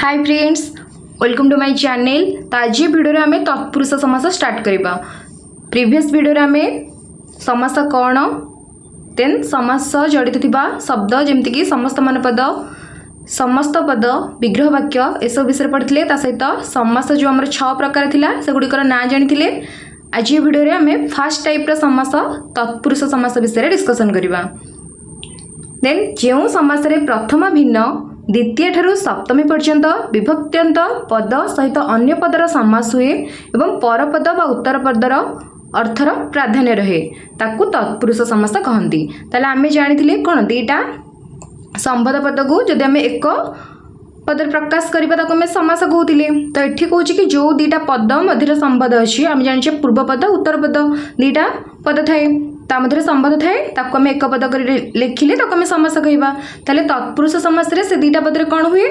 Hi friends, welcome to my channel. तो आज video आम तत्पुरुष समास स्टार्ट करवा। प्रीवियस वीडियो आम समास कौन देन समास जड़ित थिबा शब्द जमतीक समस्त मान पद समस्त पद विग्रह वाक्य एसब विषय पढ़ी। सहित समास जो आम 6 प्रकार थिला से गुड़िकर ना जानी। आज वीडियो आम फास्ट टाइप समास तत्पुरुष समास विषय डिस्कसन करवा। देन जो समास प्रथम भिन्न द्वितीय ठारू सप्तमी पर्यंत विभक्त्यंत पद सहित अन्य पदर समास हुए एवं परपद व उत्तर पदर अर्थर प्राधान्य रहे ताकू तत्पुरुष समास कहती। ताले आमे जानिथिले कोन दीटा संबंध पद को जदि आमे एक पद प्रकाश करबा ताको आमे समास कहउतिले। तो एठी कहूछि कि जो दीटा पद मध्य संबंध अछि आमे जानिछे पूर्व पद उत्तर पद दीटा पद थाए ता मध्य संबंध थाए ताको आमे एक पद करी लिखिले ताको आमे समास कहबा। ताले तत्पुरुष समास रे से दीटा पद रे कोन हुए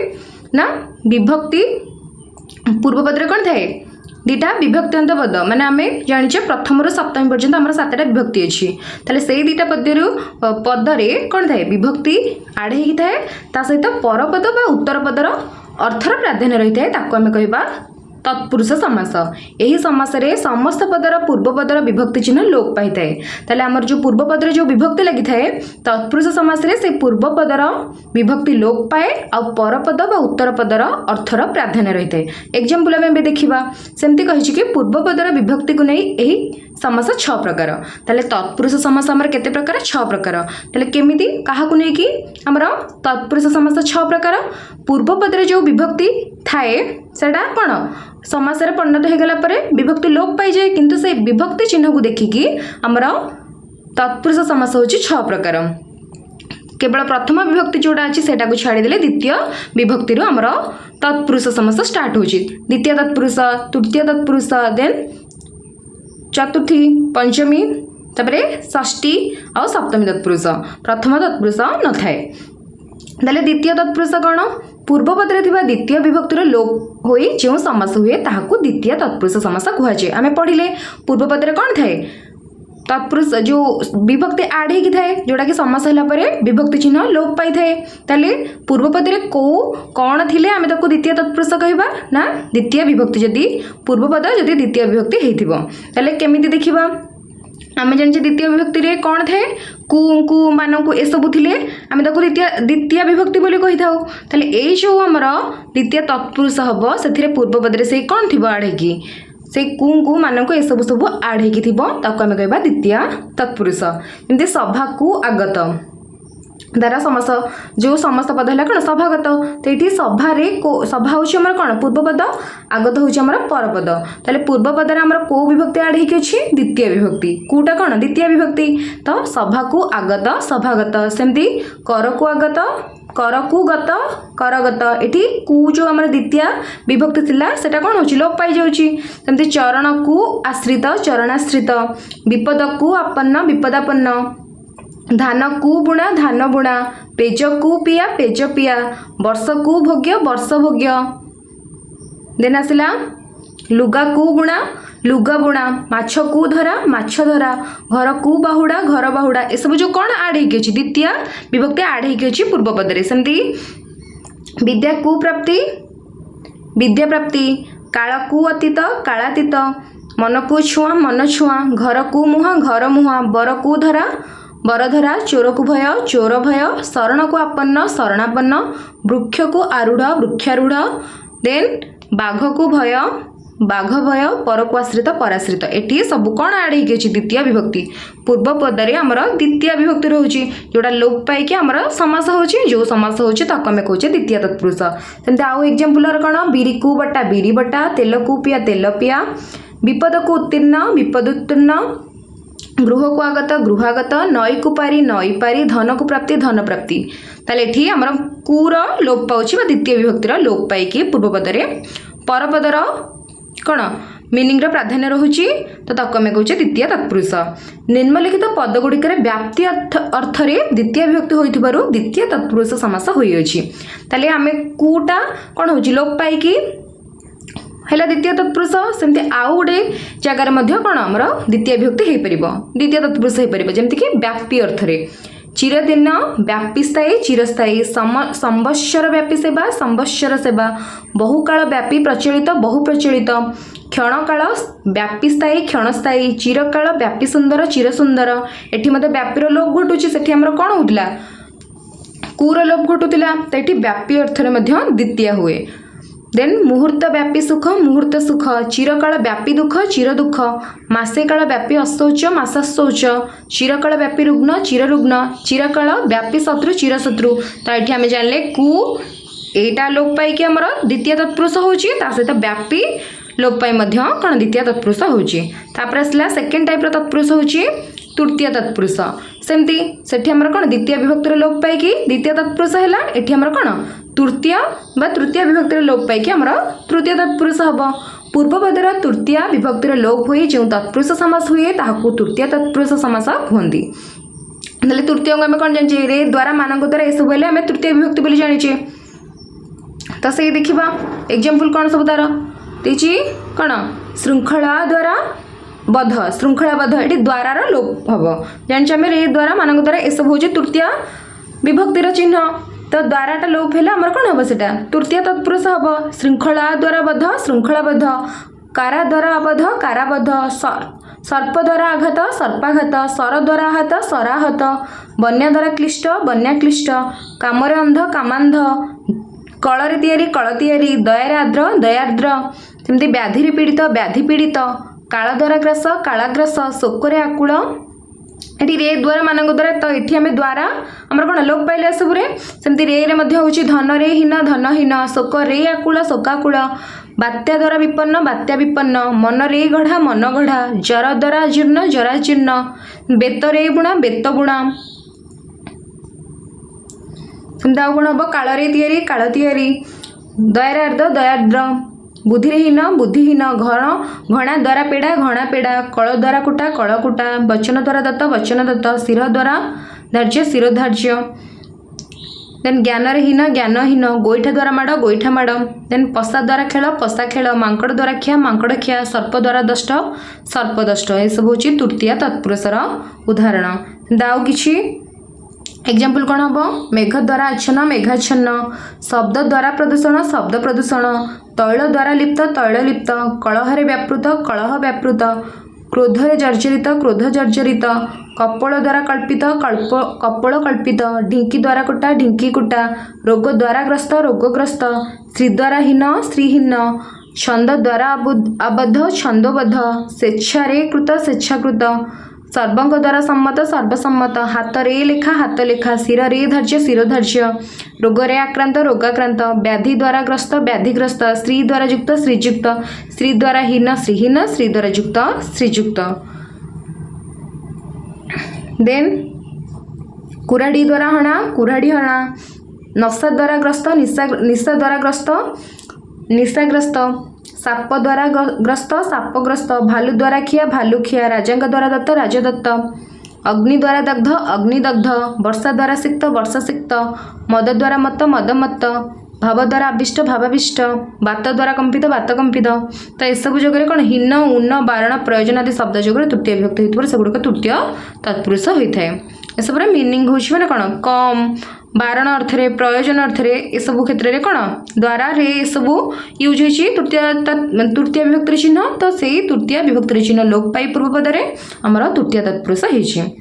ना विभक्ति पूर्व पद रे कोन थाए दीटा विभक्त्यंत पद माने आमे जानिछे प्रथम रु सप्तमी पर्यंत हमर 7टा विभक्ति अछि। ताले सेही दीटा पदरु पद रे कोन थाए विभक्ति आड हेकी थाए ता सहित परपद बा उत्तर पदर अर्थर प्राधान्य रही थाए ताको आमे कहबा तत्पुरुष समास। यही समास रे समस्त पदर पूर्व पदर विभक्ति चिन्ह लोप पाई थाए। ताले हमर जो पूर्व पदर जो विभक्ति लगी थाए तत्पुरुष समास रे से पूर्व पदर विभक्ति लोप पाए आ परपद बा उत्तर पदर अर्थर प्राधान्य रही थाए। एग्जांपल आमे देखिबा सेमति कहिछि कि पूर्व पदर विभक्ति को नै एही समास 6 प्रकार। ताले तत्पुरुष समास हमर केते प्रकार 6 प्रकार। ताले केमिति काहा को नै कि हमर तत्पुरुष समास 6 प्रकार। पूर्व पदर जो विभक्ति थाए सेडा कोन समास रे परिणत हो गला परे विभक्ति लोप पाई जाए किंतु से विभक्ति चिन्ह को देखिकी हमर तत्पुरुष समास होछि 6 प्रकार। केवल प्रथम विभक्ति जोड़ा अछि सेटा को छाड़ी देले द्वितीय विभक्ति रो हमर तत्पुरुष समास स्टार्ट होछि। द्वितीय तत्पुरुष तृतीय तत्पुरुष देन चतुर्थी पंचमी तबरे षष्ठी और सप्तमी तत्पुरुष प्रथम तत्पुरुष न थाए। ताले द्वितीय तत्पुरुष कौन पूर्व पदरे थिबा द्वितीय विभक्तिर लोप होई जो समास हुए ताहाकू द्वितीय तत्पुरुष समास कुहाजे। आमे पढ़िले पूर्व पदरे कौन थाए तत्पुरुष जो विभक्ति आड हेकी थाए जोड़ा कि समास होला परे विभक्ति चिन्ह लोप पाई थाए। ताले पूर्व पदरे को कौन थिले आमे ताकू द्वितीय तत्पुरुष कहबा ना द्वितीय विभक्ति जदि पूर्व पद जदि द्वितीय विभक्ति हेइथिबो। ताले केमिति देखिबा आमे जानिछे द्वितीय विभक्ति रे कौन थाए कु मानकु ए सब थिले आमे ताकू द्वितीय विभक्ति बोली कहि थाउ। ताले एई जो हमर द्वितीय तत्पुरुष हबो सेथिरे पूर्व पदरे से कौन थिबो आड हेकी से कु मानकु ए सब आड हेकी थिबो ताकू आमे कहबा द्वितीय तत्पुरुष। एमति सभा को आगत द्वारा समास जो समस्त पद है कौन सभागत। तो ये सभा रे सभा हूँ आम कौन पूर्व पद आगत हूँ आम परपद। ताले पूर्व पदर आम को विभक्ति आड होगी अच्छी द्वितीय विभक्ति कूटा कौन द्वितीय विभक्ति। तो सभा को आगत सभागत सेमती कर को आगत कर को गत करगत एठी कु जो आम द्वितीय विभक्ति थिला सेटा कौन होची लोप पाई जाउची। सेमती चरण को आश्रित चरणाश्रित विपद को आपन्न विपदापन्न धान को बुणा धान बुणा पेज को पिया पेज पिया वर्ष को भोग्य वर्ष भोग्य देन आसला लुगा को बुणा लुगा बुणा माछ को धरा माछ धरा घर को बाहुड़ा घर बाहुड़ा ए सब जो कौन आड हेकी अछि द्वितीय विभक्ति आड हेकी अछि पूर्व पदरे। सेमती विद्या को प्राप्ति विद्या प्राप्ति काल को अतीत कालातीत मन को छुआ मन छुआ घर को मुहा घर मुहा बर को धरा बरधरा चोर को भय चोर भय शरण को आपन्न शरणापन्न वृक्ष को आरूढ़ वृक्षारूढ़ देन बाघ को भय बाघ भय पर को आश्रित पराश्रित एटी सब कौन आड हेकी अछि द्वितीय विभक्ति पूर्व पदरे हमर द्वितीय विभक्ति रहउची जोड़ा लोप पाई कि हमर समास होची जो समास होची ताको हमें कहउचे द्वितीय तत्पुरुष। सेमते आउ एग्जांपल कौन बिरी को बटा बिरी बटा तेल को पिया तेल पिया विपद को उत्तीर्ण विपद उत्तीर्ण गृह को आगत गृहागत नई को पारी नई पारी धन को प्राप्ति धन प्राप्ति। ताले एठी हमर कुर लोप पाउछि बा द्वितीय विभक्तिर लोप पाई कि पूर्व पदरे परपदर कौन मीनिंग रो प्राधान्य रहुछि तो ताको हमें कहउछि द्वितीय तत्पुरुष। निम्नलिखित पद गुड़िकर व्याप्ति अर्थ रे द्वितीय विभक्ति होइथिबारु द्वितीय तत्पुरुष समास होई अछि। ताले आमे कुटा कौन होछि लोप पाई कि है द्वितीय तत्पुरुष। सेमती आउ गोटे जगार कौन आमर द्वितीय विभक्ति हो पार द्वितीय तत्पुरुष हो पार जमीक व्याप्ति अर्थ रे चिरदिन व्यापी स्थायी चिरस्थायी संवत्सर व्यापी सेवा संवत्सर सेवा बहुकाल व्यापी प्रचलित बहु प्रचलित क्षणकाल व्यापी स्थायी क्षणस्थायी चिरकाल व्यापी सुंदर चिरसुंदर एठी मते व्यापीर लोप घटुची सेठी हमर कोन होतला कूर लोप घटुतिला तो ये व्यापी अर्थरे मध्य द्वितीय हुए। देन मुहूर्त व्यापी सुख मुहूर्त सुख चिरकाल व्यापी दुख चिर दुख मासे काल व्यापी अशौच मासाशौच चिरकाल व्यापी रुग्ण चिरकाल व्यापी शत्रु चिरशत्रु तो ये आम जानले कु एटा लोप पाई आमर द्वितीय तत्पुरुष होची ता सहित व्यापी लोप पाई मध्य कौन द्वितीय तत्पुरुष होची। तापर आसला सेकेंड टाइप तत्पुरुष होची तृतीय तत्पुरुष सेमती सेठी हमर कौन द्वितीय विभक्तिर लोप पाई द्वितीय तत्पुरुष हैला एठी हमर कौन तृतीय बा तृतीय विभक्तिर लोप पाई हमर तृतीय तत्पुरुष हबो। पूर्वपदर तृतीय विभक्तिर लोप होई जो तत्पुरुष समास हुए ताहाकू तृतीय तत्पुरुष समास कहंती। नले तृतीय को हम कौन जानिचे रे द्वारा मानक द्वारा ए सब हेले हम तृतीय विभक्ति बोली जानिचे। तो से देखिबा एग्जांपल कौन सब तार देछि कौन श्रृंखला द्वारा बध श्रृंखलाबद्ध ये द्वारार लोप हम जान रे द्वारा मानक द्वारा ये सब हूँ तृतीय विभक्तिर चिन्ह तो द्वाराटा लोप है आमर कौन हम से तृतीय तत्पुरुष हम श्रृंखला द्वारा बद्ध श्रृंखलाबद्ध कारा द्वारा अबद्ध काराबद्ध सर्प द्वारा आघात सर्पाघात सर द्वारा आहत सराहत बन्या द्वारा क्लिष्ट बन्याक्लिष्ट कामरे अंध कामांध कଳରେ ତିଆରି କଳ ତିଆରି ଦୟାରେ ଆର୍ଦ୍ର ଦୟାର୍ଦ୍ର ସେମିତି ବ୍ୟାଧିରେ ପୀଡ଼ିତ ବ୍ୟାଧି ପୀଡ଼ିତ କାଳ ଦ୍ୱାରା ଗ୍ରାସ କାଳାଗ୍ରାସ ଶୋକରେ ଆକୁଳ ଏଠି ରେ ଦ୍ୱାରା ମାନଙ୍କ ଦ୍ୱାରା ତ ଏଠି ଆମେ ଦ୍ୱାରା ଆମର କ'ଣ ଲୋପ ପାଇଲେ ସବୁରେ ସେମିତି ରେ ମଧ୍ୟ ହେଉଛି ଧନରେ ହୀନ ଧନହୀନ ଶୋକରେ ଆକୁଳ ଶୋକାକୁଳ ବାତ୍ୟା ଦ୍ୱାରା ବିପନ୍ନ ବାତ୍ୟା ବିପନ୍ନ ମନରେ ଗଢ଼ା ମନ ଗଢ଼ା ଜର ଦ୍ୱାରା ଜୀର୍ଣ୍ଣ ଜରାଜୀର୍ଣ୍ଣ ବେତରେ ବୁଣା ବେତ ବୁଣା ସେମିତି ଆଉ କ'ଣ ହେବ କାଳରେ ତିଆରି କାଳ ତିଆରି ଦୟାରେ ଆର୍ଦ୍ର ଦୟାର୍ଦ୍ର बुद्धिरे हीन बुद्धिहीन घण घणा द्वारा पेड़ा घणा पेड़ा कल द्वारा कुटा कल कुटा वचन द्वारा दत्त वचन दत्त शिर द्वारा धार्य शिर धार्य देन ज्ञान हीन ज्ञानहीन गोईठा द्वारा माड़ गोईठा माड़ देन पशा द्वारा खेल पशा खेल मांकड़ द्वारा खिया मांकड़ खिया सर्प द्वारा दष्ट सर्प दष्ट ये सब हूँ तृतीय तत्पुरुषर उदाहरण दाउ किछि एग्जाम्पल कौन हम मेघ द्वारा आच्छन्न मेघाच्छन्न शब्द द्वारा प्रदूषण शब्द प्रदूषण तैल द्वारा लिप्त तैल लिप्त कलहरे व्यापृत कलह व्यापृत क्रोधरे जर्जरित क्रोध जर्जरित कपल द्वारा कल्पित कपल कल्पित ढिंकी द्वारा कुटा ढिंकी कुटा रोग द्वारा ग्रस्त रोगग्रस्त स्त्री द्वारा हीन स्त्रीहीन छंद द्वारा आबद्ध छंदोबद्ध स्वेच्छारे कृत स्वेच्छाकृत सर्वंग द्वारा सम्मत सर्वसम्मत हाथ रे लेखा शिर रे धार्य शिर धार्य रोगरे आक्रांत रोगाक्रांत व्याधि द्वारा ग्रस्त व्याधिग्रस्त स्त्री द्वारा युक्त श्रीयुक्त स्त्री द्वारा हीन स्त्री द्वारा युक्त श्रीयुक्त देन कुराड़ी द्वारा हणा कुराड़ी हणा नशा द्वारा ग्रस्त निशा द्वारा ग्रस्त निशाग्रस्त साप द्वारा ग्रस्त सापग्रस्त भालू द्वारा खिया भालू खिया राजांग द्वारा दत्त राजदत्त अग्नि द्वारा दग्ध अग्निदग्ध वर्षा द्वारा सिक्त वर्षा सिक्त मद द्वारा मत मद मत भाव द्वारा आविष्ट भावाविष्ट बात द्वारा कंपित बात कंपित तो यू जगह कौन हीन उन्न बारण प्रयोजन आदि शब्द जगह तृतीय विभक्ति होता से गुड़िक तृतीय तत्पुरुष होता है एसब मीनिंग हूँ मैंने कौन कम बारण अर्थ रे प्रयोजन अर्थ रे सब क्षेत्र में कौन द्वारा रे सब यूज होती तृतीय विभक्ति चिन्ह तो से तृतीय विभक्ति चिन्ह लोप पाई पूर्व पद में आमर तृतीय तत्पुरुष हो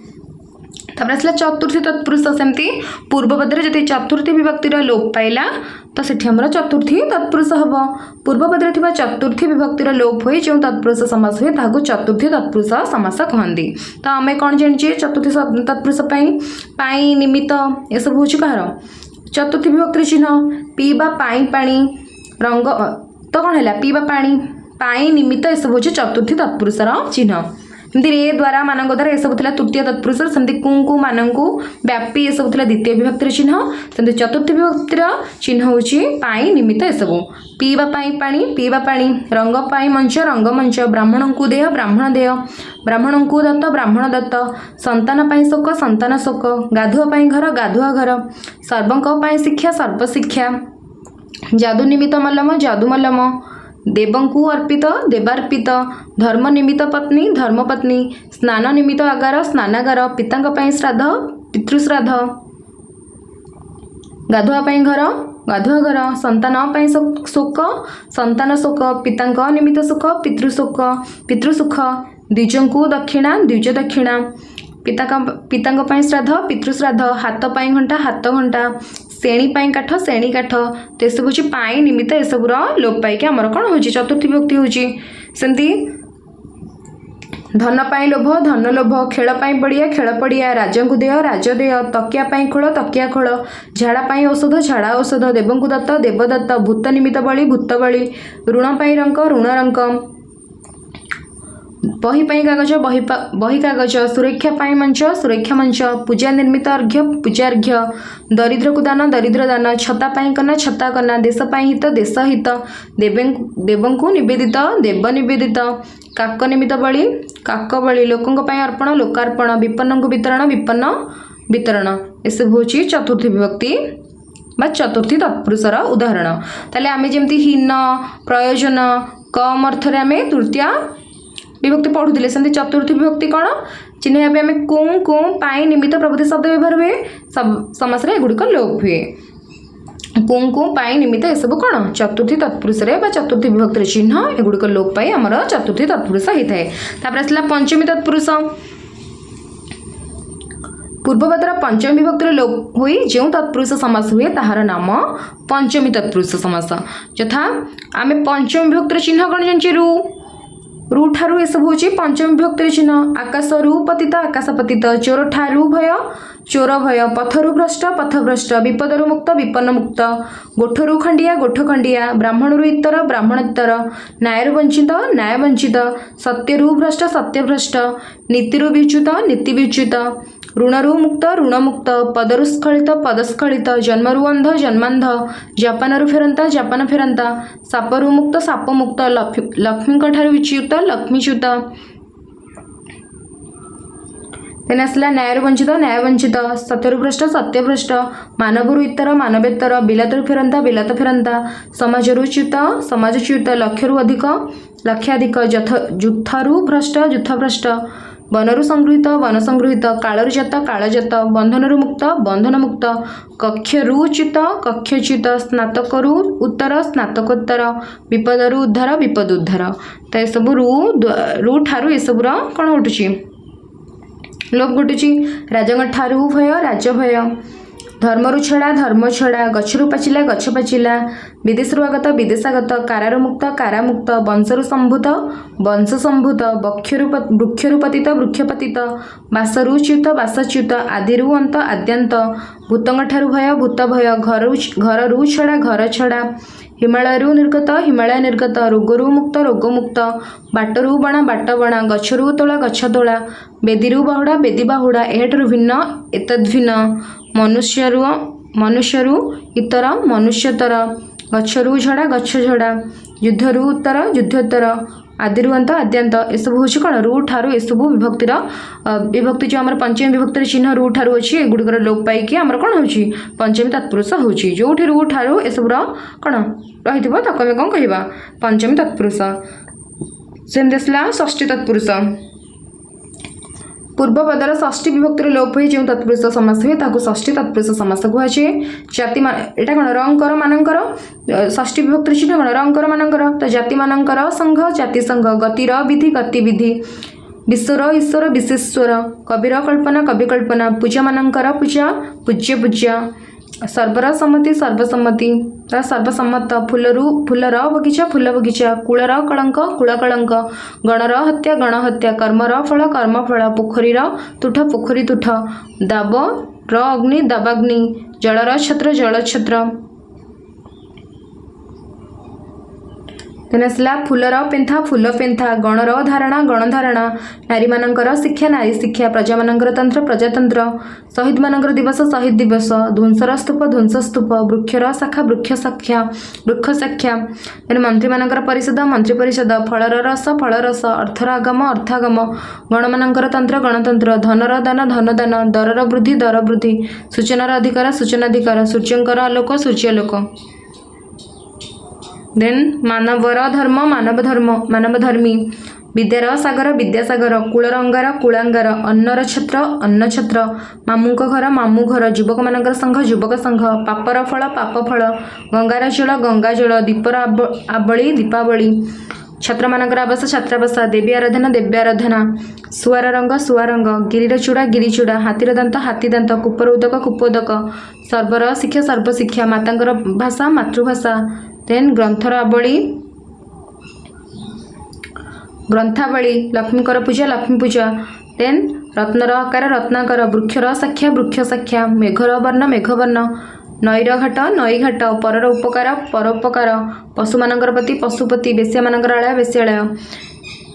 तापर आसला चतुर्थी तत्पुरुष सेमती पूर्व पद में जब चतुर्थी विभक्तिर लोप पाइला तो सेठी हमर चतुर्थी तत्पुरुष हम पूर्व पद में चतुर्थी विभक्तिर लोप हो जो तत्पुरुष समास हुए ताकू चतुर्थी तत्पुरुष समास कहती तो आम कौन जानिए चतुर्थी तत्पुरुष पाई निमित्त ये सब हूँ कह चतुर्थी विभक्तिर चिन्ह पीवा पाई पानी रंग तो कौन है पीवा पानी पाई निमित्त ये सब हूँ चतुर्थी तत्पुरुषर चिन्ह एमती रे द्वारा मानक द्वारा ये सब तृतीय तत्पुरुष सेमती कु मानू व्यापी ये सब द्वितीय विभक्तिर चिन्ह सेमती चतुर्थी विभक्तिर चिन्ह हूँ पाई निमित्त ये सब पीवा पानी पीवा पानी रंग पाई मंच रंगमंच ब्राह्मण को देह ब्राह्मण को दत्त ब्राह्मण दत्त संतान पाई शोक संतान शोक गाधुआ घर गाधुआ घर सर्वंक पाई शिक्षा सर्वशिक्षा जादू निमित्त मल्लम जादू मल्लम देवंकु अर्पित देवार्पित धर्म निमित्त पत्नी धर्मपत्नी स्नान निमित्त आगार स्नानागार पितांक पाई श्राद्ध पितृश्राद्ध गाधुआ घर गाधुआ घर संतान शोक संतान शोक पिता निमित्त सुख पितृशोक पितृसुख द्विजंकु दक्षिणा द्विज दक्षिणा पिता श्राद्ध पितृश्राद्ध हाथ घंटा हाथ घंटा श्रेणी काठ श्रेणी काठ तो सब हूँ पाई निमित्त एसबूर लोप पाई आमर कौन हो चतुर्थी विभक्ति होमती धन पाई लोभ धन लोभ खेल पड़िया खेल पड़िया राजंकु देह राजदेह तकिया खोल तकिया खोल झाड़ा पाई औषध झाड़ा औषध देवंकु दत्त देवदत्त भूत निमित्त बलि भूत बलि ऋण पाई रंक ऋण रंक बही पाई कागज बही कागज सुरक्षा पाई मंच सुरक्षा मंच पूजा निर्मित अर्घ्य पूजा अर्घ्य दरिद्र को दान दरिद्र दान छता पाई कना छता कना देश पाई हित देश हित देवंकु निवेदित देव निवेदित काक निमित्त बलि काक बलि लोकों अर्पण लोकार्पण विपन्न को वितरण विपन्न वितरण एसबू हूँ चतुर्थी विभक्ति बा चतुर्थी तत्पुरुषर उदाहरण। ताले आमे जेमती हीन प्रयोजन कम अर्थ आम तृतीया विभक्ति पढ़ुले सेमती चतुर्थी विभक्ति कौन चिन्ह आम कौं कौं पाई निमित्त प्रभृति शब्द व्यवहार हुए समास एगुड़िक लोप हुए कौं कौं पाई निमित्त एसबू कौन चतुर्थी तत्पुरुष चतुर्थी विभक्ति चिन्ह एगुड़िक लोप पाई आमर चतुर्थी तत्पुरुष होता है। तापर आसला पंचमी तत्पुरुष पूर्वपदर पंचमी विभक्ति लोप हुई जो तत्पुरुष समास हुए ताहार नाम पंचमी तत्पुरुष समास। यथा आम पंचमी विभक्ति चिन्ह कौन जानी रू ठारू एसबू हूँ पंचमी विभक्ति चिन्ह आकाश रू पतित आकाश पतित चोर ठारू भय चोर भय पथरु भ्रष्ट पथ भ्रष्ट विपदरु मुक्त विपन्न मुक्त गोठरु खंडिया गोठ खंडिया ब्राह्मणरु इतर ब्राह्मण इतर न्यायरु वंचित न्याय वंचित सत्यरु भ्रष्ट सत्य भ्रष्ट नीतिरु विच्युत नीति विच्युत ऋणरु मुक्त ऋण मुक्त पदरु स्खलित पद स्खलित जन्मरु अंध जन्मांध जापानरु फेरंता जापान फेरंता सापरु मुक्त साप मुक्त लक्ष्मी ठारू विच्युत लक्ष्मीच्युत तेन आसला न्याय वंचित न्याय वंचित सत्यरु भ्रष्ट सत्य भ्रष्ट मानवरु इतर मानवेतर बिलातरु फेरंता बिलात फेरंता समाजरु च्युत समाजच्युत लक्षरु अधिक लक्षाधिक जुथरु भ्रष्ट जुथ भ्रष्ट वनरु संगृहित वन संगृहित कालरु जात कालजात बंधनरु मुक्त बंधन मुक्त कक्षरु च्युत कक्षच्युत स्नातकरु उत्तर स्नातकोत्तर विपदरु उद्धार विपद उद्धार तो यह सब रू ठारू एसबूर कौन उठुची लोप घटुची राजा ठारू भय राज भय धर्मरु छड़ा धर्म छड़ा गछरु पाचिला गछ पाचिला विदेशरु आगत विदेशागत कारारु मुक्त कारा मुक्त वंशरु संभूत वंश संभूत वृक्षरु पतित वृक्ष पतित बासरु च्युत बासच्युत आदिरु अंत आद्यंत भूतंग ठारू भय भूत भय घररु छड़ा घर छड़ा हिमालयरु निर्गत हिमालय निर्गत रोगरु मुक्त रोग मुक्त बाटरु बणा बाट बणा गछरु तोला गछ तोला बेदीरु बाहुड़ा बेदी बाहुड़ा एठारु भिन्न एतद्भिन्न मनुष्यरु इतर मनुष्यतर गछरु झड़ा गछ झड़ा युद्धरु उत्तर युद्धोत्तर आदिरु अंत आद्यंत एसबू हूँ कौन रू ठारू एसबू विभक्तिर विभक्ति जो आम पंचमी विभक्तिर चिन्ह रू ठारू अच्छी एगुड़िकर लोप पाई आमर कौन हो पंचमी तत्पुरुष हो जो रू ठारू एसबूर कौन रही ताको आम कौन कह पंचमी तत्पुरुष। सेमती आसला षष्ठी तत्पुरुष पूर्वपदर षष्ठी विभक्तिर लोप हुए जो तत्पुरुष समास हुए ताकू षष्ठी तत्पुरुष समास कहुए जाति एटा कौन रंकर मानकर षष्ठी विभक्तिर चिन्ह कौन रंकर मानकर तो जाति मानकर संघ जाति संघ गतिर विधि गतिविधि विश्वर ईश्वर विशेश्वर कविर कल्पना कवि कल्पना पूजा मानकर पूजा पूज्य पूज्य सर्वर सम्मति सर्वसम्मति सर्वसम्मत फूलर बगीचा फूल बगीचा कूलर कलंक कूल कलंक गणर हत्या गण हत्या कर्मर फल कर्म फल पोखरीर तुठ पोखरी तुठ दाब र अग्नि दाबाग्नि जलर छत्र जल छत्र तेन आसला फूलर पेंथा फूल पेंथा गणर धारणा गण धारणा नारी मानकर शिक्षा नारी शिक्षा प्रजा मानकर तंत्र प्रजातंत्र शहीद मानकर दिवस शहीद दिवस ध्वंसर स्तूप ध्वंस स्तूप वृक्षर शाखा वृक्ष शाखा वृक्ष शाखा तेन मंत्री मानकर परिषद मंत्री परिषद फलर रस फल रस अर्थर आगम अर्थागम गण मानकर तंत्र गणतंत्र धनर दान धन दान दरर वृद्धि दर वृद्धि सूचनार अधिकार सूचनाधिकार सूर्यंकर आलोक सूर्यालोक देन मानवर धर्म मानव धर्म मानव धर्मी विद्यार सागर विद्यासागर कूलर अंगार कूलांगार अन्नर छत्र अन्नछत्र मामू घर मामू घर युवक मान संघ युवक संघ पापर फल पाप फल गंगार जल गंगा जल दीपर आवली दीपावली छात्र मानकर आवास छात्रावास देवी आराधना देवी आराधना सुआर रंग गिरीर चूड़ा गिरी चूड़ा हाथीर दांत हाथी दांत कूपर उदक कूपोदक सर्वर शिक्षा सर्वशिक्षा मातांकर भाषा मातृभाषा देन ग्रंथर आवली ग्रंथावली लक्ष्मीकर पूजा लक्ष्मी पूजा देन रत्नर आकार रत्नाकर वृक्षर साक्षा वृक्ष साक्षा मेघर वर्ण मेघवर्ण नईर घाट नई घाट परर उपकार परोपकार पशुमानकर प्रति पशुपति बेश्या मानकर आलय बेश्यालय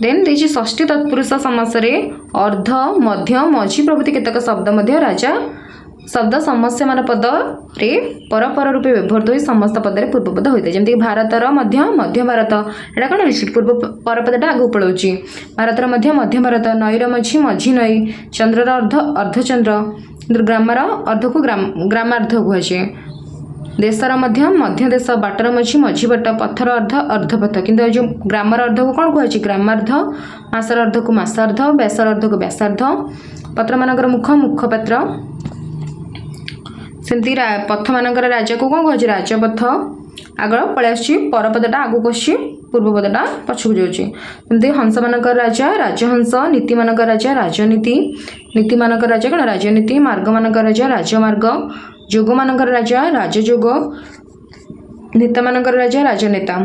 देन देछि षष्ठी तत्पुरुष समास रे अर्ध मध्य मझी प्रभृति केतक शब्द मध्य राजा शब्द समस्या मान पद रे पर रूपे व्यवहृत हो समस्त पद रे पूर्वपद होता है जमती भारतर मध्य मध्य भारत एटा कौन पूर्व परपदटा आगे पड़ाऊँगी भारतर मध्य मध्य भारत नईर मझी मझी नई चंद्रर अर्ध अर्धचंद्र ग्रामर अर्ध को ग्रामार्ध कहुए देशर मध्य मध्य देश बाटर मझी मझी बाट पथर अर्ध अर्धपथ किंतु जो ग्रामर अर्ध को कौन कहुए ग्रामार्ध मासर अर्ध को मासार्ध व्यासर अर्ध को व्यासार्ध पत्र मानकर मुख मुखपात्र सेमती पथ मानकर राजा को कौन कह राजपथ आग पलि आस परपदटा आगू आस पूर्वपदटा पछक जाऊँगी हंस मानकर राजा राजहंस नीति मानकर राजा राजनीति नीति मानकर राजा कौन राजनीति मार्ग मानकर राजा राजमार्ग जोग मानकर राजा राजयोग नेता मानकर राजा राजनेता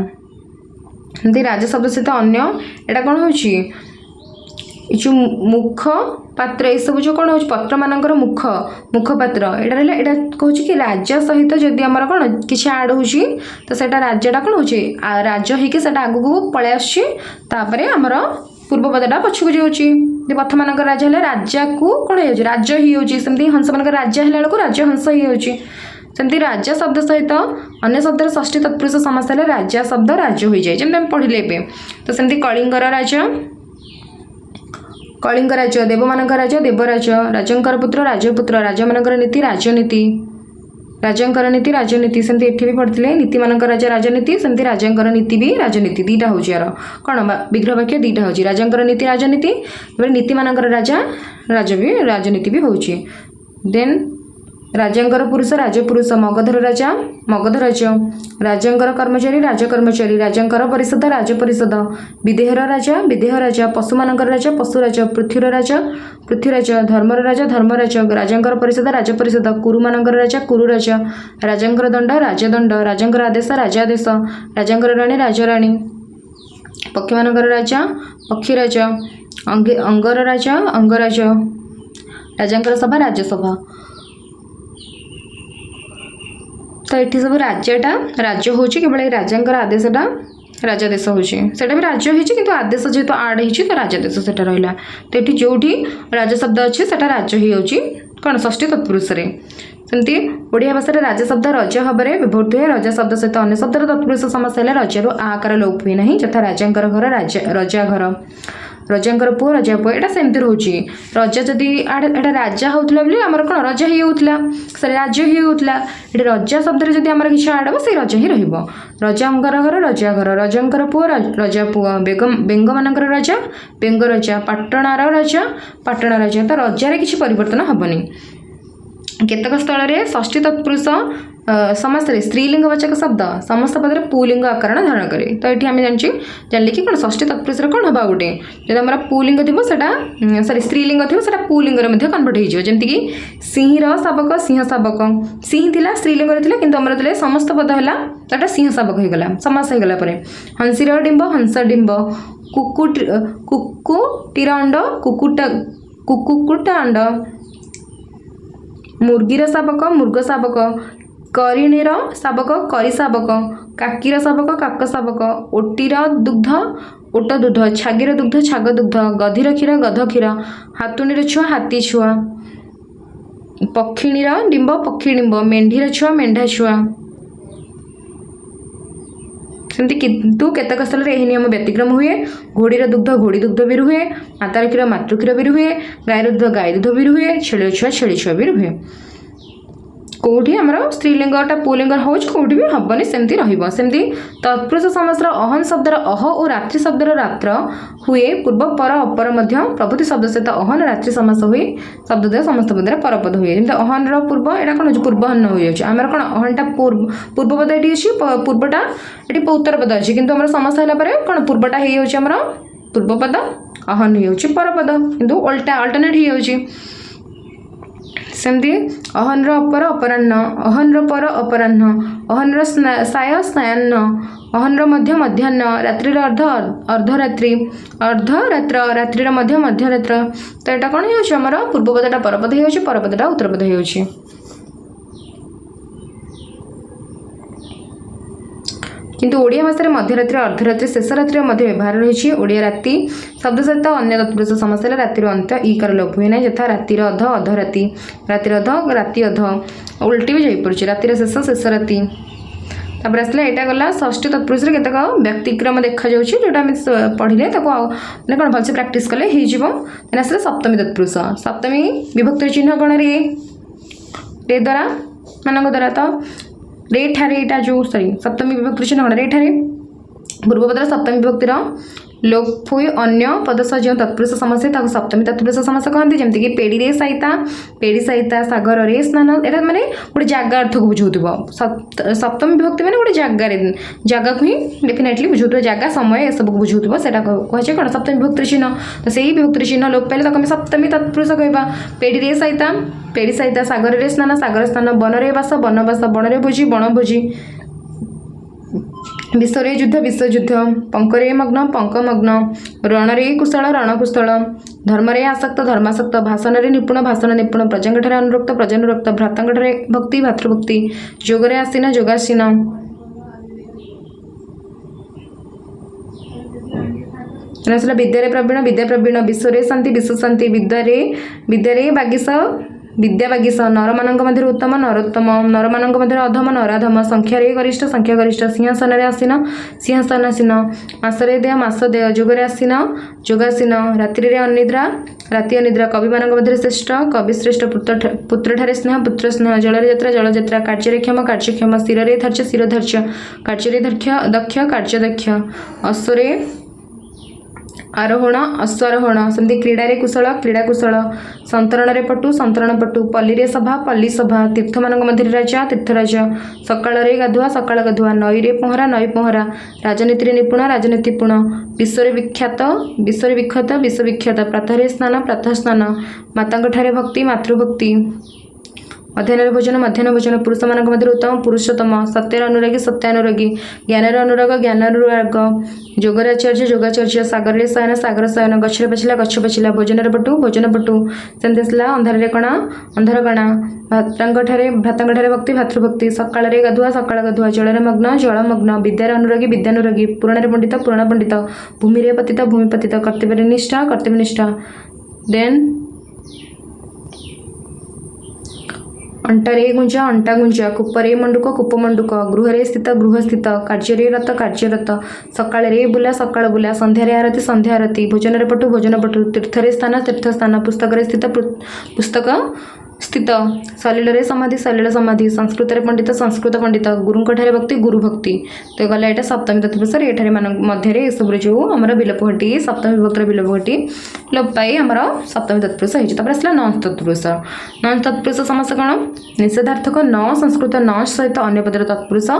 राज शब्द सहित अन्य यहाँ कौन हो जो मुख पात्र ये सब जो कौन हो पत्र मानकर मुख मुखपात्र यहाँ कहूँ कि राजा सहित जदि आमर कौन किसी आड हो तो सेटा राजाटा कौन हो राज होकर आगू पलि आसपर आमर पूर्वपदटा पछक जाऊँगी पथ मानकर राजा है राजा को कौन हो राज ही होमती हंस मानकर राजा है राजहंस ही होमती राजा शब्द सहित अन्य शब्द षष्ठी तत्पुरुष समास है राजा शब्द राज हो जाए जमी पढ़ले ए तो सेमती कलिंगर राजा कलिंग राज देवमानकर राजा देवराज राजंकर पुत्र राजपुत्र राजा मानकर नीति राजनीति राजंकर नीति राजनीति सेमती एठी भी पढ़ते नीति मानकर राजा राजनीति सेमती राजंकर नीति भी राजनीति दीटा हो यार कौन विग्रह वाक्य दीटा हो राजंकर नीति राजनीति नीति मानकर राजा राज भी राजनीति भी हो देन राजंकर पुरुष राजपुरुष मगधर राजा मगधराज राजंकर कर्मचारी राजकर्मचारी राजंकर परिषद राजपरिषद विदेहर राजा विदेह राजा पशुमानकर राजा पशुराज पृथ्वीर राजा पृथ्वीराज धर्मर राजा धर्मराज राजंकर परिषद राजपरिषद कुरुमानकर राजा कुरुराज राजंकर दंड राजदंड राजंकर आदेश राजादेश राजंकर राणी राजराणी पक्षीमानकर राजा पक्षीराज अंगर राजा अंगराज राजंकर सभा राज्यसभा तो ये सब राज्यटा राज्य हूँ केवल राजांकर आदेशटा राजादेश होटा भी राज्य होती आदेश जेहेतु आड हो तो राजादेश से रहा तो ये जो राज शब्द अच्छे से राज्य ही होची कौन षष्ठी तत्पुरुष सेमती ओडिया भाषा राज शब्द रज भाव में व्यवहृत हुए रज शब्द सहित अन्य शब्द तत्पुरुष समास है रजर आकार लोप हुए ना यथा राजांकर घर रजा घर रजांकर पुओ रजा पुओ यहाँ सेमती रोचे रजा जदि एटा राजा होता बोली आमर कौन रजा ही होता से राज्य ही होता ये रजा शब्द जब आम किसी आड हम से रजा ही रजांकर घर रजांकर पुओ रजा पुओ बेंग मानकर राजा बेंग रजा पाटणार राजा पाटण राजा तो रजार किसी परिवर्तन हेनी केतक स्थल में षष्ठी तत्पुरुष समास स्त्रीलिंगवाचक शब्द समस्त पद पुलिंग आकार धारण करे तो ये आम जानले कि कौन षष्ठी तत्पुरुष कौन हवा गोटे जब आम पुलिंग थी सॉरी स्त्रीलिंग थी पुलिंग कन्वर्ट होमती सिंहर शावक सिंह शावक सिंह थिला स्त्रीलिंग कि आमर समस्त पद है सिंह शावक होगला समास होगला हंसीर डिंब हंस डिंब कुकुटीर अंड कुकुटा अंड मुर्गीर शावक मुर्ग शावक करिणीर शावक करी शावक काकीर शावक काक शावक ओटीर दुग्ध ओट दुग्ध छागीर दुग्ध छाग दुग्ध गधीर क्षीर गध क्षीर हातुणीर छुआ हाथी छुआ पक्षिणीर डिंब पक्षी डिंब मेढ़ीर छुआ मेढ़ा छुआ सेमती किंतु केतक स्थल में यह नियम व्यतिक्रम हुए घोड़ीर दुग्ध घोड़ी दुग्ध भी रुहे मातार क्षीर मातृ क्षीर भी रुहे गायर दुग्ध गाय दुग्ध भी रुहे छेली छुआ भी रुहे कौटी आमर स्त्रीलिंगटा पुलिंग हो कौटी भी हेनी सेमती रमती तत्पुरुष समासर अहन शब्दर अह और रात्रि शब्दर रात्र हुए पूर्व पर अपर प्रभृति शब्द सहित अहन रात्रि समास हुए शब्दोदय समस्त पदे परपद हुए जमी अहन पूर्व यहाँ कौन हो पूर्वाहन हो जाए आमर कौन अहनटा पूर्वपद ये अच्छी पूर्वटा ये उत्तर पद अच्छी किंतु आम समास है कौन पूर्वटा होमर पूर्वपद अहन हो परपद किंतु उल्टा अल्टरनेट हो सेमती अहन अपर अपराह्न अहन पर अपराह्न अहन साय सायाह्न अहन मध्य मध्याह्न रात्रि अर्ध अर्धरात्रि अर्धरात्र रात्रि मध्य मध्यरात्र तो यहाँ कौन होमर पूर्वपदटा परपद हो परपदटा उत्तरपद हो किंतु ओडिया भाषा में मध्यरात्रि अर्धरात्रि शेष रात्रि मध्य व्यवहार रही ओडिया राति शब्द सहित अन्य तत्पुरुष समास रातिर अंत ईकार लोप हुए ना यथा रातिर अध अधराति रातिर अध राति अध उल्टी भी जापड़ी रातिर शेष शेष राति तापर आसला यहाँ गला षष्ठी तत्पुरुष केतक व्यक्तिक्रम देखा जोटा आम पढ़ले मैंने कौन भलसे प्राक्ट कले आसला सप्तमी तत्पुरुष सप्तमी विभक्तिर चिन्ह कौन रे द्वारा मान द्वारा तो रे ठारे यहाँ जो सॉरी सप्तमी विभक्तिर चिन्ह कौन रे ठारे पूर्वपदर सप्तमी विभक्तिर लोप हुए अन्य पद सह जो तत्पुरुष समास है सप्तमी तत्पुरुष समास कहते जमीक कि पेड़ी सहिता सागर रे स्नान यहाँ मैंने गोटे जगह अर्थ को बुझाव सप्तमी विभक्ति मैंने गोटे जगह को ही डेफिनेटली बुझाव जगह समय सब को बुझाव से कहे कौन सप्तमी विभक्तिर चिन्ह तो सही विभक्तिर चिन्ह लोप पाइले आम सप्तमी तत्पुरुष कहवा पेड़ी सहिता सागर रे स्नान सागर स्नान बनरे बास बनवास बणरे भोजी बणभोजी विश्वरे युद्ध विश्वयुद्ध पंकरे मग्न पंकमग्न रणरे कुशल रणकुशल धर्मरे आसक्त धर्मासक्त भाषण निपुण भाषण निपुण प्रजांगठारे अनुरक्त प्रजानुरक्त भ्रातांगठारे भक्ति भातृभक्ति जोगरे आसीन जोगासीन विद्यारे प्रवीण विद्या प्रवीण विश्वरे शांति विश्व शांति विद्यारे बागीस विद्या बागीस नर मान मध्य उत्तम नरोत्तम नर मान मध्य अधम नराधम संख्यारे गरिष्ठ संख्या गरिष्ठ सिंहासन आसीन सिंहासन आसीन मासरे देय मास देय जोगरे आसीन जोगासीन रात्रि अनिद्रा राति अनिद्रा कवि मान मध्य श्रेष्ठ कवि श्रेष्ठ पुत्र ठारे स्नेह पुत्र स्नेह जलरे यात्रा जल यात्रा कार्य क्षम कार्यक्षम शिरे धैर्य शिरोधैर्य कार्य दक्ष कार्य दक्ष अश्वरे आरोहण अश्वारोहण सेमती क्रीडारे कुशल क्रीड़ा कुशल संतरण पटु संतरण पटु पल्ली सभा पल्ली सभा तीर्थ मान मध्य राजा तीर्थराज सकाल गाधुआ सकाल गाधुआ नईरे पहरा नई पहरा राजनीति निपुण राजनीतिपूर्ण विश्व विख्यात विश्वविख्यात प्रातःरे स्नान प्रातः स्नान मातांठारे भक्ति मातृभक्ति मध्याह्न भोजन पुरुष मान मध्य उत्तम पुरुषोत्तम सत्यर अनुरागी सत्यानुरागी ज्ञानर अनुराग ज्ञानानुराग जोगराचार्य जोगाचार्य सागर शयन सागर शयन गछरे पछिला गछ पछिला भोजन पटु सेमती आसला अंधारे कणा अंधार कणा भ्रातांगठारे भक्ति भातृभक्ति सकाल गाधुआ सकाल गाधुआ जलरे मग्न जलमग्न विद्यार अनुरागी विद्यानुरागी पुराण पंडित पुराण पंडित भूमि पतित भूमि पतित कर्तव्य निष्ठा देन अंटारे गुंजा अंटा गुंजा कूपरे मंडुक कूप मंडुक गृहरे स्थित गृह स्थित कार्य रत कार्यरत सकाळ बुला सकाळ बुला संध्यारे आरती संध्या आरती भोजन पटु तीर्थरे स्थान तीर्थ स्थान पुस्तक स्थित पुस्तक स्थित सलिल समाधि सलिल समाधि संस्कृत पंडित संस्कृत पंडित गुरुंठारे भक्ति गुरु भक्ति तो गला यहाँ सप्तमी तत्पुरुष ये मध्य सब जो आम विलोप घटी सप्तमी विभक्तर विलोप घटी लोप पाई आम सप्तमी तत्पुरुष होता आसला नौ तत्पुरुष नौ तत्पुरुष समास कौन निषेधार्थक न संस्कृत न सहित अन्य पदर तत्पुरुष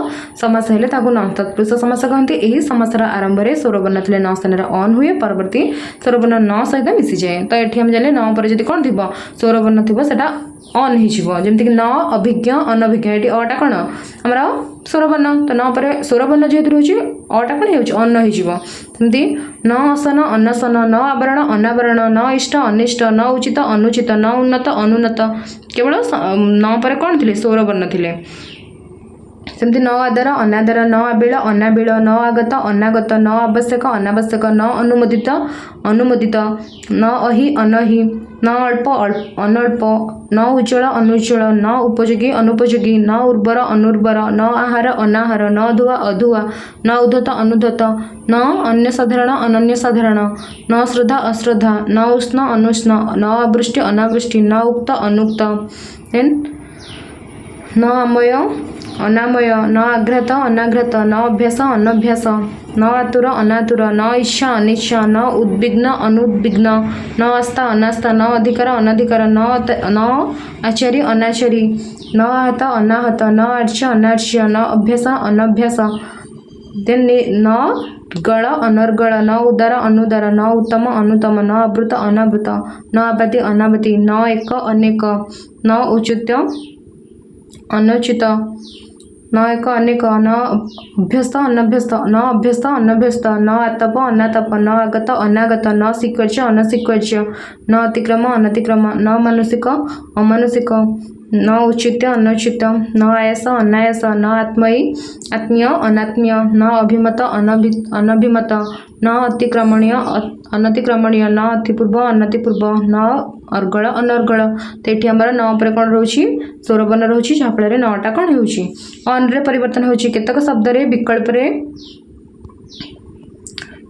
समास हेले नौ तत्पुरुष समास कहते यही समासर आरंभ में स्वरवर्ण थे न स्थान अन हुए परवर्ती स्वरवर्ण न सहित मिसी जाए तो ये आम जाने न पर जब कौन थी स्वरवर्ण थी से अन होमती न अभिज्ञ अनभिज्ञ ये अटा कौन आमर स्वरवर्ण तो न पर स्वरवर्ण जेहेतु रोचे अटा कौन होन्न होमती न असन अन्नसन न आवरण अनावरण न इष्ट अनिष्ट न उचित अनुचित न उन्नत अनुन्नत केवल न पर कौन थे स्वरवर्ण थे सेमती न आदर अनादर न आबिल अनाबिल न आगत अनागत न आवश्यक अनावश्यक न अनुमोदित अनुमोदित न अहि अनहि न अल्प अनल्प न उज्ज्वल अनुज्ज्वल न उपयोगी अनुपयोगी न उर्वर अनुर्वर न आहार अनाहार न धुआ अधुआ न उद्धत अनुद्धत न अन्य साधारण अनन्य साधारण न श्रद्धा अश्रद्धा न उष्ण अनुष्ण न आवृष्टि अनावृष्टि न उक्त अनुक्त देन न अमय अनामय न आघ्रात अनाघ्रात न अभ्यास अनभ्यास न आतुर अनातुर न इच्छा अनिच्छा न उद्विग्न अनुद्विग्न न आस्था अनास्था न अधिकार अनाधिकार न आचारी अनाचारी न आहत अनाहत न आर्च्य अनार्च्य न अभ्यास अनभ्यास देन न गळ अनर्गळ न उदार अनुदार न उत्तम अनुतम न आवृत अनावृत न आबादी अनाबादी न एक अनेक न औचित्य अनुचित न एक अनेक न अभ्यस्त अनभ्यस्त न अभ्यस्त अनभ्यस्त न आतप अनातप न आगत अनागत न स्वीकार्य अनस्वीकार्य न अतिक्रम अनतिक्रम न मानसिक अमानसिक न औचित्य अनुचित न आयास अनायास न आत्मयी आत्मीय अनात्मीय न अभिमत अनभिमत न अतिक्रमणीय अनतिक्रमणीय न अतिपूर्व अनतिपूर्व न अर्गल अनर्गल। तो ये आम न पर कौन रोचे स्वरबर्ण रोचे जहाँफल नटा कौन हो परिवर्तन हो केतक शब्द विकल्प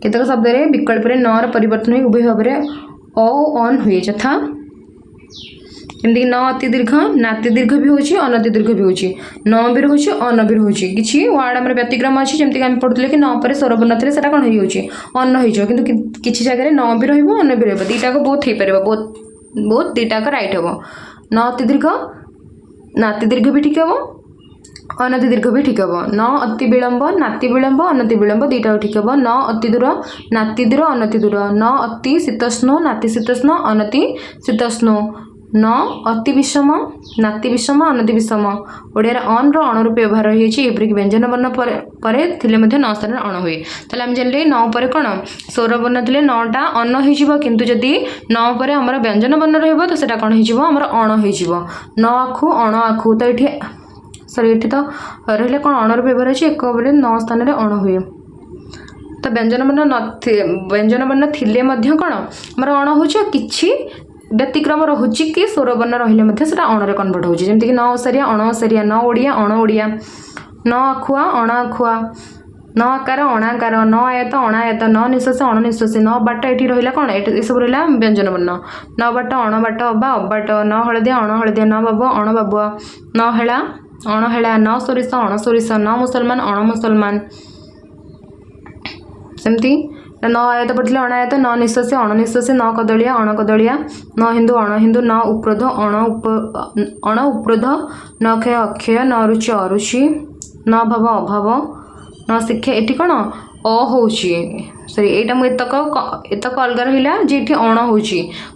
केतक शब्द विकल्प नर परिवर्तन हो उभय भाव में अन हुए यथा जमीक न अति दीर्घ नाति दीर्घ भी होची अनति दीर्घ भी होची न भी रोचे अन भी रोचे किसी वार्ड आम व्यतिक्रम अच्छी जमीक आम पढ़ुले कि न पर स्वरबर्ण थे कौन हो अन्न हो कि जगह न भी रन भी रईटाक बोथ हो पार बोथ दुटाक रईट हम न अति दीर्घ नाति दीर्घ भी ठीक हम अनति दीर्घ भी ठीक हम न अति विलंब नाति विलंब अनति विलंब दुटा ठीक हम न अति दूर नाति दूर अनति दूर न अति शीतोष्ण नाति शीतोष्ण अनति शीतोष्ण न अति विषम नाति विषम अनति विषम ओडिया अन अण रूप व्यवहार होपरिक व्यंजन वर्ण पर थिले न स्थान अण हुए ताले आम जानले न पर कौन स्वर वर्ण थे नटा अन्न हो किंतु जदि न पर आमर व्यंजन वर्ण रहिबो तो सेटा कौन हो आमर अण हो न आखु अण आखु तो ये सॉरी ये तो रही कौन अणर व्यवहार अच्छे एक न स्थान अण हुए तो व्यंजन वर्ण व्यंजन वर्ण थिले कौन आमर अण हो कि व्यतिक्रम रोचे कि स्वरवर्ण रही अणरे कन्वर्ट हो जमीक न ओसारिया अण ओसारिया न ओडिया अण ओडिया न आखुआ अण आखुआ न आकार अणाकार न आयत अणायत न निश्वास अणनिश्वासी न बाट ये रहा कौन ये सब रहा व्यंजन वर्ण न बाट अण बाट अबा अबाट न हलदिया अण हलदिया न बाबुआ अण बाबुआ न हेला अण हेला न सोरिष अण सोरिष न मुसलमान अण मुसलमान सेमती न आयत पढ़े अणायत न निश्वासी अणनिश्वासी न कदलिया अण कदलिया न हिंदू अण हिंदू न उपरोध अण उपरोध न क्षय अक्षय न रुचि अरुचि न भाव अभाव न शिक्षा ये कौन हो सॉरी यहाँ मुझे एतक अलग रहा जे अण हो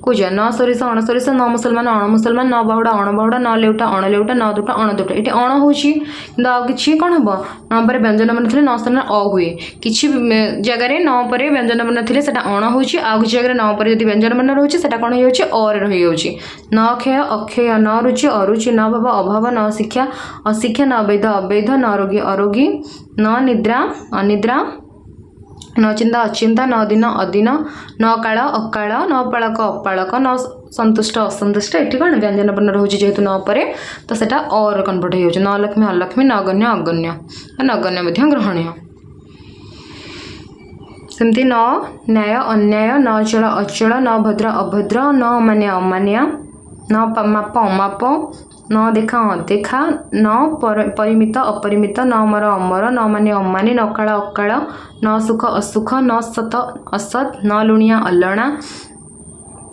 कौच न सोरिष अण सोरिष न मुसलमान अण मुसलमान न बाहुड़ा अण बाहुड़ा न लेउटा अण लेउटा न दुटा अण दुटा ये अण हो कि कौन हम न पर व्यंजन वर्ण थे न स्थान अ हुए किसी जगह न पर व्यंजन वर्ण थे अण हो किसी जगह न पर जब व्यंजन वर्ण रोचे कौन हो रही न क्षय अक्षय न रुचि अरुचि न भाव अभाव न शिक्षा अशिक्षा न वैध अवैध न रोगी अरोगी न निद्रा अनिद्रा न चिंता अचिंता न दिन अदिन न काल अकाल न पालक अपालक न संतुष्ट असंतुष्ट ये कौन व्यंजन वर्ण रोचे जेहेतु न पर तो सेटा और कन्वर्ट हो न लक्ष्मी अलक्ष्मी नगण्य अगण्य नगण्य ग्रहणीय सेमती न न्याय अन्याय न अचल अचल न भद्र अभद्र न अमान्य अमान्य न माप अमाप न देखा अदेखा न परिमित अपरिमित न अमर अमर न मान्य अमान्य न काल अकाल न सुख असुख न सत असत न लुणिया अलणा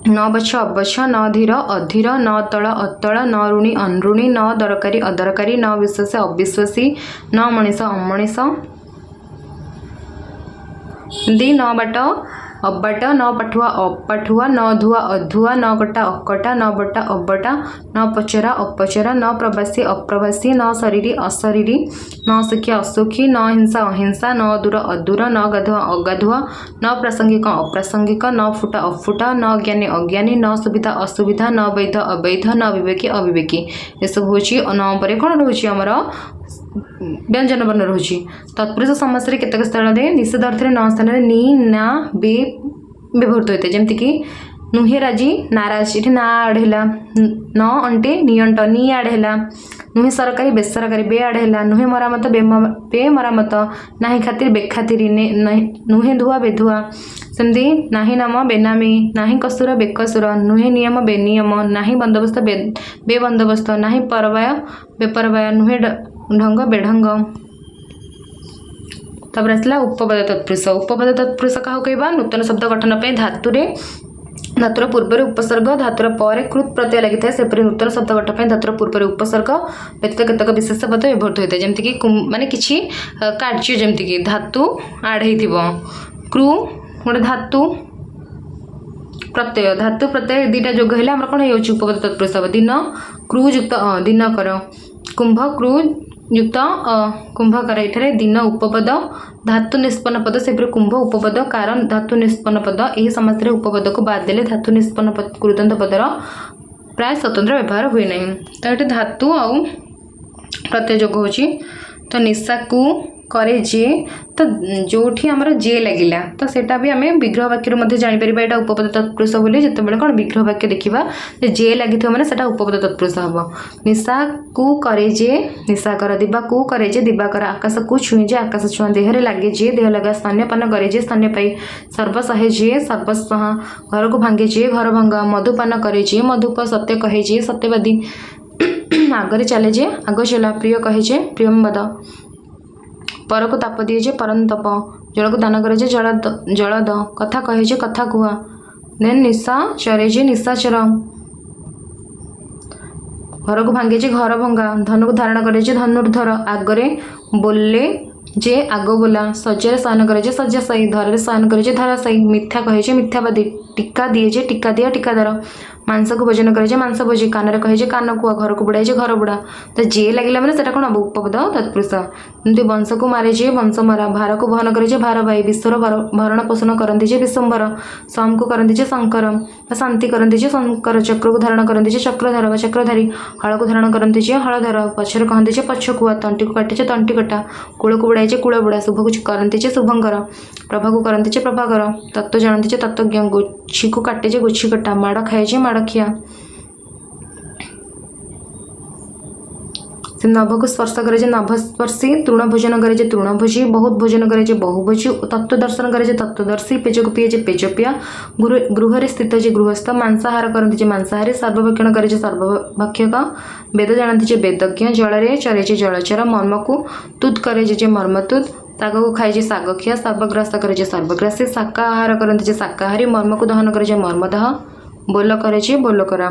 न बछ अबछ न धीर अधीर न तल अतल न ऋणी अनऋणी न दरकारी अदरकारी न विश्वासी अविश्वासी न मनीष अमनीष दी न बाट अबाट न पठुआ अपठुआ न धुआ अधुआ न कटा अकटा न बटा अबटा न पचरा अपचरा न प्रवासी अप्रवासी न शरीरी अशरीरी न सुखी असुखी न हिंसा अहिंसा न दूर अदूर न गाधुआ अगाधुआ न प्रासंगिक अप्रासंगिक न फुटा अफुटा न ज्ञानी अज्ञानी न सुविधा असुविधा न वैध अवैध न विवेकी अविवेकी ये सब हूँ न पर कौन रोचे आमर व्यंजन वर्ण रोचे तत्पुरुष समास केतक स्थल निषेध अर्थ न स्थान नि ना बे व्यवहृत होता है जमीक नुहे राजी नाराज ये ना आड़ है न अंटे नियंट नी आड़ है नुहे सरकारी बेसरकारी बे आड़ है नुहे मरामत बे मरामत नाही खातिर बेखातिर नुहे धुआ बेधुआ सेमती नाही नाम बेनामी नाही कसूर बेकसूर नुहे नियम बेनियम नाही बंदोबस्त बेबंदोबस्त नाही परवाय बेपरवाय नुहे ढंग बेढंग। तापर आसला उपपद तत्पुरुष। उपपद तत्पुरुष क्या कहवा नूतन शब्द गठन पे धातुर पूर्व उपसर्ग धातुर पर कृत प्रत्यय लगी था सेपरी नूतन शब्द गठन पे धातुर पूर्व उपसर्ग व्यतीत केतक विशेष पद व्यवहृत होता है जमीक माने किछि कार्य जमीक धातु आड हो क्रू गोटे धातु प्रत्यय दुटा जोग है कौन हो उपपद तत्पुरुष हम दिन क्रू युक्त दिनकर कुंभ क्रू युक्त कुंभकार ये दिन उपपद धातु निष्पन्न पद से कुंभ उपपद कारण धातु निष्पन्न पद यही समस्त उपपद को बाद देले धातु निष्पन्न पद कृदंत पदर प्राय स्वतंत्र व्यवहार हुए नहीं। तो ये धातु आउ प्रत्यय जोग हो तो निशा को करे जे तो जोठी आमर जे लगिला तो सेटा भी आम विग्रह वाक्य मध्य जापर यहाँ उपपद तत्पुरुष बोली जिते कौन विग्रह वाक्य देखा जे लगी मैंने से उपपद तत्पुरुष हम निशा को करे जे निशा कर दिवा को करे जे दिवाकर आकाश को छुए जे आकाश छुआ देहरे लगे जे देह लगा स्तन्यपान करे जे स्तन्य पाई सर्वसहे जे सर्वसह घर को भांगे जे घर भंगा मधुपान करे जे मधुप सत्य कहे जे सत्यवादी आगरे चले जे आग चला प्रिय कहे जे प्रियमवद पर को ताप दिए जे परंतप जल को दान करे जे जलद कथा कहे जे कथा कुआ देन निशा चरे जे निशाचर घर को भांगे जे घर भंगा धनु को धारण करे जे धनुर्धर आगरे बोले जे आग बोला सज्जरे शयन करे जे शय्याशायी धरे शयन करे जे धराशायी मिथ्या कहे जे मिथ्यावादी टीका दिए जे टीका दिया टीकादार मांस को भोजन करे जे मांस भोजी कान कहे जे कान कुआ घर को बुड़ाए जे घर बुड़ा तो जे लगे मैंने से कौन हम उपपद तत्पुरुष एमती वंश को मारे जे वंश मरा भार को वहन करे जे भार भाई विश्वर भरण पोषण करती जे विश्वम्भर सम को करती जे शंकर शांति करती जे शंकर चक्र को धारण करती जे चक्रधर व चक्रधारी हल को धारण करती जे हलधर पछर कहते जे पछकुआ तंटी को काटे जे तंटी कटा कूल को बुड़ाए जे कूल बुड़ा शुभ को करती जे शुभंकर प्रभा को करती जे प्रभाकर तत्व जानती जे तत्वज्ञ गुच्छी को काटे जे गुच्छी कटा माड़ खाए जे माड़खिया नभ को स्पर्श करे जे नभस्पर्शी तृण भोजन करे जे तृणभोजी बहुत भोजन करे जे बहुभोजी तत्व दर्शन करे जे तत्वदर्शी पेज को पिए जे पेजपिया गृह स्थित जे गृहस्थ मांसाहार करती जे मांसाहारी सर्वभक्षण करे जे सर्वभक्षक वेद जानती जे वेदज्ञ जल चरे जे जलचर मर्म को तुद करे जे मर्मतुद साग को खाए जे सागखिया सर्वग्रास करे जे सर्वग्रासी शाकाहार करती जे शाकाहारी मर्म को दहन करे जे मर्मदह बोल करे जे बोलकरा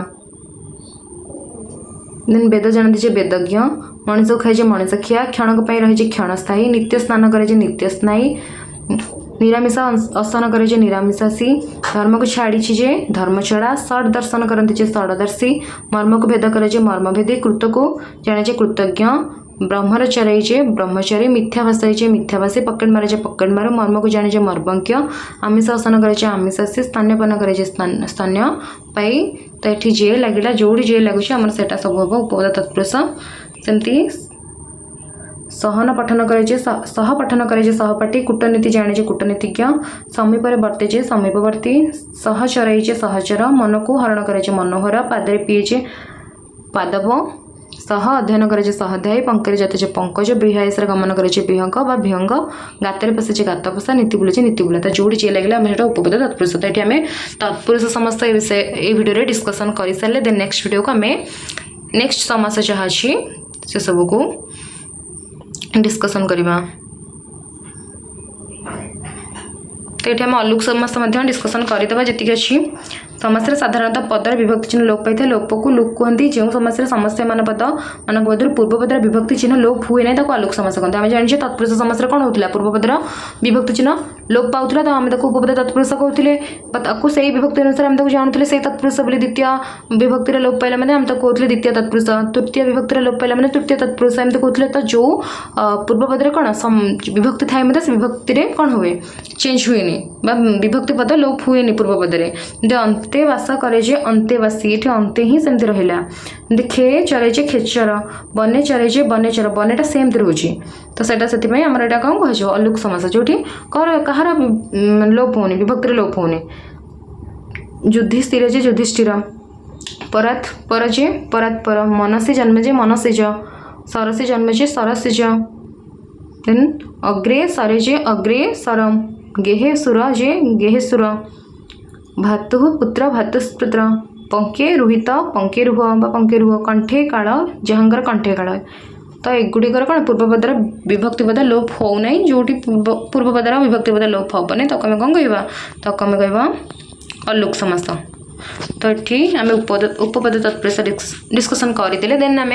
देन वेद जानती जे वेदज्ञ मनीष को खाए जे मनीषखिया क्षणक रही जे क्षणस्थायी नित्य स्नान करे जे नित्य स्नायी निरामिषा असन करे जे निरामिषासी धर्म को छाड़ी जे धर्मछड़ा षड दर्शन करती जे षडदर्शी मर्म को भेद करे जे मर्मभेदी कृत को जाने जे कृतज्ञ ब्रह्मर चरई जे ब्रह्मचारी मिथ्या भाषाई जे मिथ्याभाषी पकेट मारे जे पकेट मारे मर्म को जाने जे मर्मज्ञ आमिष आसन करे जे आमिषासी स्तन्यपान करे जे स्तन्य पाई तो ये जे लगिला जोड़ी जे लगुच आम से सब हम उपपद तत्पुरुष सेमती सहन पठन करे जे सह पठन करे जे सहपाठी कूटनीति जाने जे कूटनीतिज्ञ समीपर वर्ते जे समीपवर्ती सहचरई जे सहचर मन को हरण करे जे मनोहर पादरे पिए जे पादव सह अध्ययन करे जे सहध्यायी पंकज जाते जे पंकज बृहायसर गमन करे जे विहंग बा विहंग गातरे पशे जे गात पशा नीति बुला तो जोड़ी जे लगे आम उपपद तत्पुरुष तो ये आम तत्पुरुष समस्त ये वीडियो डिस्कसन कर सारे देन नेक्स्ट वीडियो को आम नेक्स्ट समास जहाँ अच्छी से सब को डिस्कसन करवा तो ये आम अलुक समास डिस्कसन करदे जी अच्छी समास साधारणतः पदर विभक्ति चिन्ह लोप पाई लोप को लुक कहती जो समास समस्या मान पद मान मध्य पूर्वपदर विभक्ति चिन्ह लोप हुए ना आलोक समास कहते आम जाने तत्पुरुष समास कौन होता पूर्वपदर विभक्ति चिन्ह लोप पाला तो आम उपपद तत्पुरुष कहते से विभक्ति अनुसार आम जानते से तत्पुरुष बोली द्वितीय विभक्तिर लोप पाइला मैंने आम कहते द्वितीय तत्पुरुष तृतीय विभक्तिर लोप पाइला मैंने तृतीय तत्पुरुष एमती कहते तो जो पूर्वपदर कौन विभक्ति थाए मतलब विभक्ति कौन हुए चेंज हुए विभक्ति पद लोप हुए पूर्वपदरे अंतेवास करे जे अंतेवासी ये अंते ही सेमती रहा खे चरे जे खेचर बने चरे जे बनेचर बनेटा सेमती रोचे तो सेटा से आमर यहाँ कौन कह अलुक समास जो कହାର लोप होनी विभक्ति लोप होनी युधिष्ठिर जे युधिष्ठिर, परात् पर जे परात्पर, मनसे जन्म जे मनसेज, सरसे जन्म जे सरसेज, देन अग्रे सरे जे अग्रे सरम, गेहे सुर जे गेहेसुर, भातु पुत्र भातुपुत्र, पंके रुहित पंके रुह बा पंके रुह, कंठे काल जहाँकर कंठे काल। तो एगुड़िकर कौन पूर्वपदर विभक्तिपद लोप हो ना, जो पूर्वपदर विभक्तिपद लोप हेनी तो आम कौन कह तो आम कह अलोक समास। तो ये आम उपपद तत्पुरुष डिस्कसन करते देन आम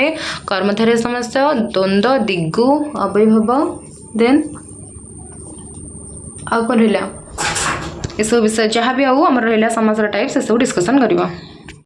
कर्मधारय समास, द्वंद्व, दिगु, अव्ययभाव, देन आउ कौन रहा ये सब विषय जहाँ भी आम रहा समास टाइप से सब डिस्कसन करवा।